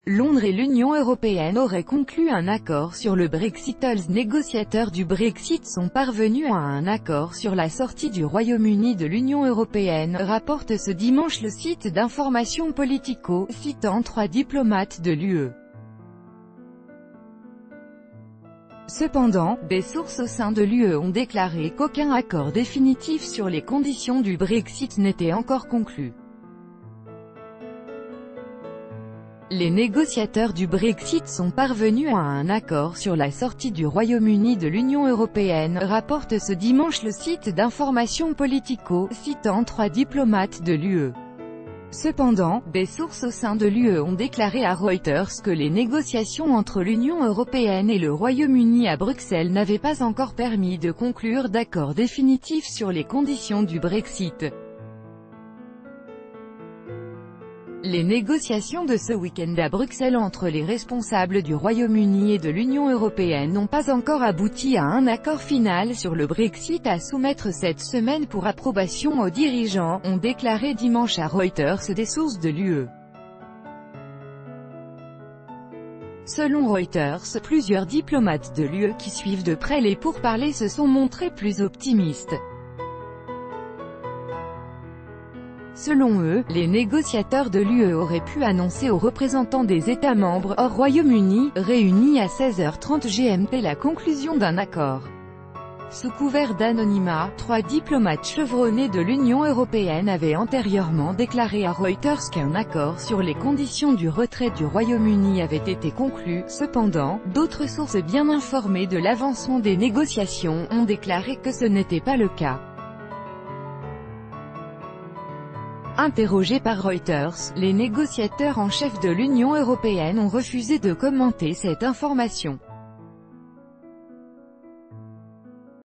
Londres et l'Union européenne auraient conclu un accord sur le Brexit. Les négociateurs du Brexit sont parvenus à un accord sur la sortie du Royaume-Uni de l'Union européenne, rapporte ce dimanche le site d'information Politico, citant 3 diplomates de l'UE. Cependant, des sources au sein de l'UE ont déclaré qu'aucun accord définitif sur les conditions du Brexit n'était encore conclu. Les négociateurs du Brexit sont parvenus à un accord sur la sortie du Royaume-Uni de l'Union européenne, rapporte ce dimanche le site d'information Politico, citant 3 diplomates de l'UE. Cependant, des sources au sein de l'UE ont déclaré à Reuters que les négociations entre l'Union européenne et le Royaume-Uni à Bruxelles n'avaient pas encore permis de conclure d'accord définitif sur les conditions du Brexit. Les négociations de ce week-end à Bruxelles entre les responsables du Royaume-Uni et de l'Union européenne n'ont pas encore abouti à un accord final sur le Brexit à soumettre cette semaine pour approbation aux dirigeants, ont déclaré dimanche à Reuters des sources de l'UE. Selon Reuters, plusieurs diplomates de l'UE qui suivent de près les pourparlers se sont montrés plus optimistes. Selon eux, les négociateurs de l'UE auraient pu annoncer aux représentants des États membres hors Royaume-Uni, réunis à 16h30 GMT la conclusion d'un accord. Sous couvert d'anonymat, 3 diplomates chevronnés de l'Union européenne avaient antérieurement déclaré à Reuters qu'un accord sur les conditions du retrait du Royaume-Uni avait été conclu. Cependant, d'autres sources bien informées de l'avancement des négociations ont déclaré que ce n'était pas le cas. Interrogés par Reuters, les négociateurs en chef de l'Union européenne ont refusé de commenter cette information.